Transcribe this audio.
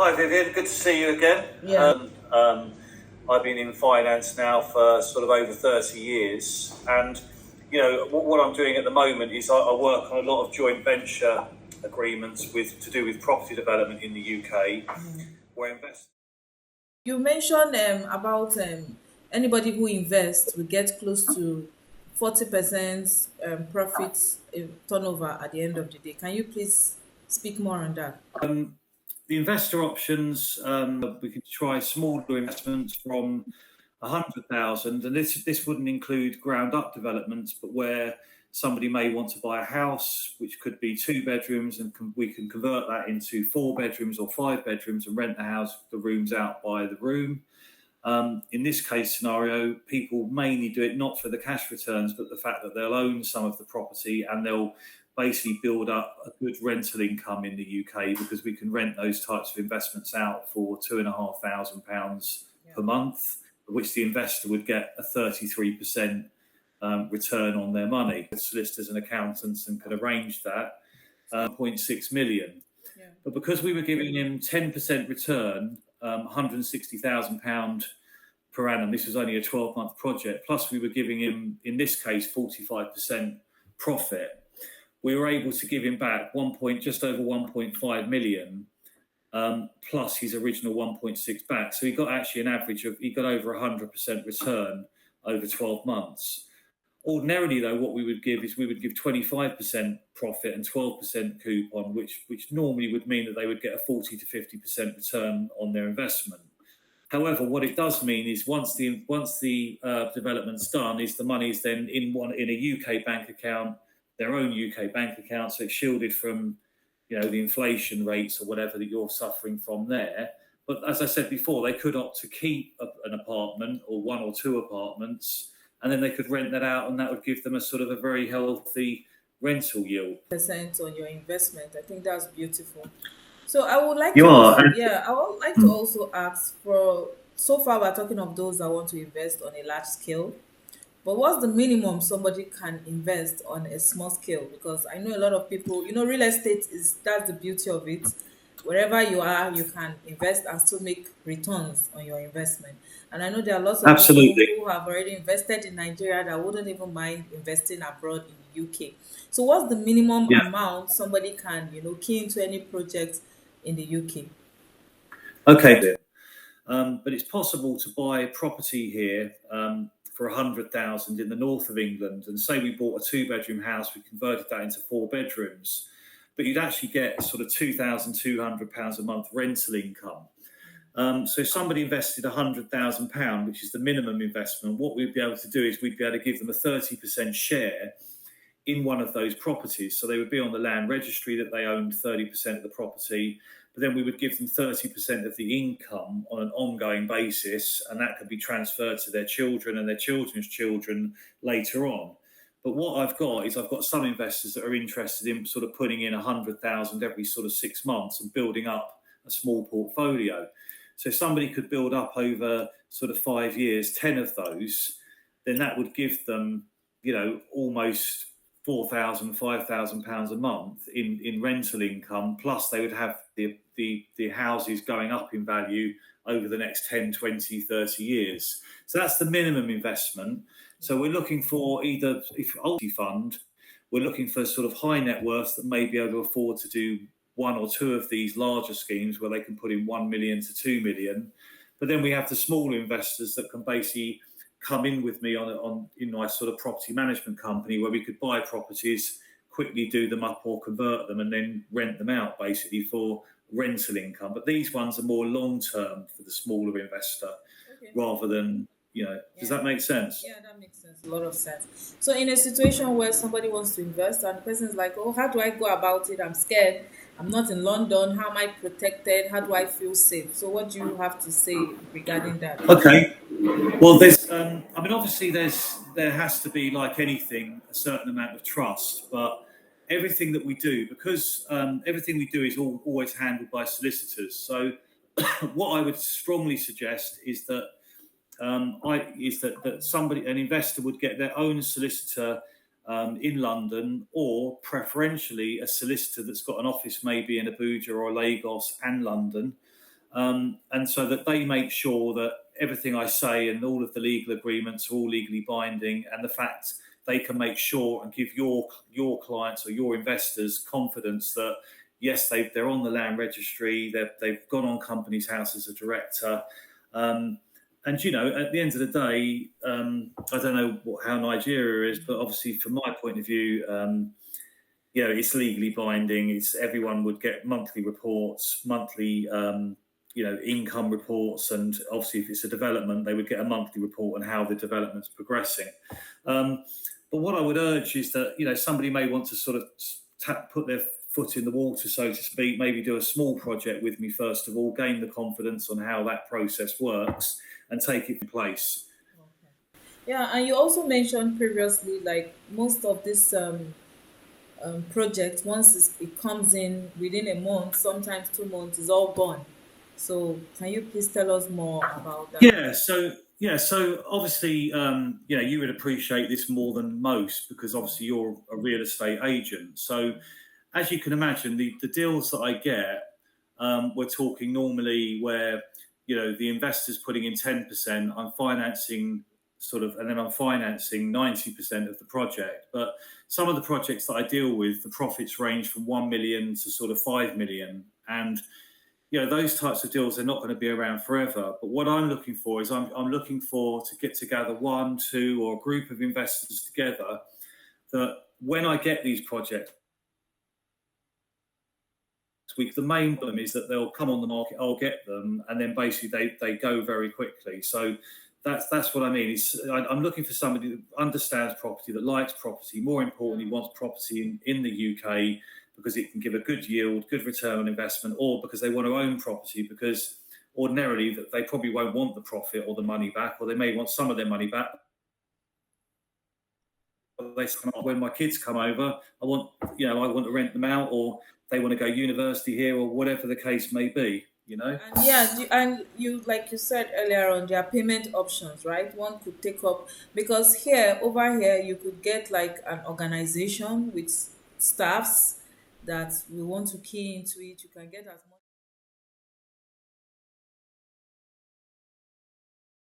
Hi Vivian, good to see you again. Yeah. I've been in finance now for sort of over 30 years, and what I'm doing at the moment is I work on a lot of joint venture agreements to do with property development in the UK, where investors. You mentioned about anybody who invests will get close to 40% profits turnover at the end of the day. Can you please speak more on that? The investor options, we could try smaller investments from 100,000, and this wouldn't include ground up developments, but where somebody may want to buy a house which could be 2 bedrooms, and we can convert that into 4 bedrooms or 5 bedrooms and rent the rooms out by the room. In this case scenario, people mainly do it not for the cash returns, but the fact that they'll own some of the property and they'll basically build up a good rental income in the UK, because we can rent those types of investments out for £2,500 per month, which the investor would get a 33% return on their money. Solicitors and accountants and can arrange that, 0.6 million. Yeah. But because we were giving him 10% return, £160,000 per annum, this was only a 12-month project, plus we were giving him, in this case, 45% profit. We were able to give him back just over 1.5 million, plus his original 1.6 back. So he got actually he got over 100% return over 12 months. Ordinarily, though, what we would give 25% profit and 12% coupon, which normally would mean that they would get a 40 to 50% return on their investment. However, what it does mean is once the development's done, is the money is then in a UK bank account, their own UK bank account, so it's shielded from the inflation rates or whatever that you're suffering from there. But as I said before, they could opt to keep an apartment or one or two apartments, and then they could rent that out, and that would give them a sort of a very healthy rental yield. Percent on your investment. I think that's beautiful. So I would like You to are. also, yeah, I would like to also ask for, so far we're talking of those that want to invest on a large scale. But what's the minimum somebody can invest on a small scale? Because I know a lot of people, real estate that's the beauty of it. Wherever you are, you can invest and still make returns on your investment. And I know there are lots of people Absolutely. who have already invested in Nigeria that wouldn't even mind investing abroad in the UK. So what's the minimum Yeah. amount somebody can, key into any project in the UK? Okay. But it's possible to buy property here for 100,000 in the north of England, and say we bought a 2 bedroom house, we converted that into 4 bedrooms, but you'd actually get sort of £2,200 a month rental income. So if somebody invested £100,000, which is the minimum investment, what we'd be able to do is we'd be able to give them a 30% share in one of those properties. So they would be on the land registry that they owned 30% of the property, but then we would give them 30% of the income on an ongoing basis, and that could be transferred to their children and their children's children later on. But what I've got some investors that are interested in sort of putting in 100,000 every sort of 6 months and building up a small portfolio. So if somebody could build up over sort of 5 years 10 of those, then that would give them, almost £4,000, £5,000 a month in rental income, plus they would have the houses going up in value over the next 10, 20, 30 years. So that's the minimum investment. So we're looking for either, if multi-fund, we're looking for sort of high net worths that may be able to afford to do one or two of these larger schemes where they can put in 1 million to 2 million. But then we have the smaller investors that can basically come in with me in my sort of property management company, where we could buy properties, quickly do them up or convert them, and then rent them out basically for rental income. But these ones are more long term for the smaller investor, Okay. rather than, does that make sense? Yeah, that makes sense. A lot of sense. So, in a situation where somebody wants to invest and the person is like, "Oh, how do I go about it? I'm scared. I'm not in London. How am I protected? How do I feel safe?" So, what do you have to say regarding that? Okay. Well, obviously, there has to be, like anything, a certain amount of trust. But everything that we do, because everything we do is always handled by solicitors. So, what I would strongly suggest is that an investor would get their own solicitor in London, or preferentially a solicitor that's got an office maybe in Abuja or Lagos and London. and so that they make sure that everything I say and all of the legal agreements are all legally binding, and the fact they can make sure and give your clients or your investors confidence that yes, they're on the land registry, they've gone on Companies House as a director. And at the end of the day, I don't know how Nigeria is, but obviously from my point of view, it's legally binding. It's everyone would get monthly reports, monthly income reports, and obviously if it's a development, they would get a monthly report on how the development's progressing. But what I would urge is that somebody may want to sort of put their foot in the water, so to speak, maybe do a small project with me first of all, gain the confidence on how that process works, and take it in place. Yeah, and you also mentioned previously, like most of this project, once it comes in within a month, sometimes 2 months, is all gone. So, can you please tell us more about that? So obviously, you would appreciate this more than most because obviously you're a real estate agent. So, as you can imagine, the deals that I get, we're talking normally where the investor's putting in 10%, I'm financing and then I'm financing 90% of the project. But some of the projects that I deal with, the profits range from 1 million to sort of 5 million, and those types of deals are not going to be around forever. But what I'm looking for is I'm looking for to get together one, two, or a group of investors together that when I get these projects, the main problem is that they'll come on the market, I'll get them, and then basically they go very quickly. So that's what I mean. I'm looking for somebody that understands property, that likes property, more importantly, wants property in the UK because it can give a good yield, good return on investment, or because they want to own property because ordinarily that they probably won't want the profit or the money back, or they may want some of their money back. When my kids come over, I want to rent them out, or they want to go university here, or whatever the case may be. And yeah, and you like you said earlier on, there are payment options, right? One could take up because over here, you could get like an organization with staffs that we want to key into it. You can get as much.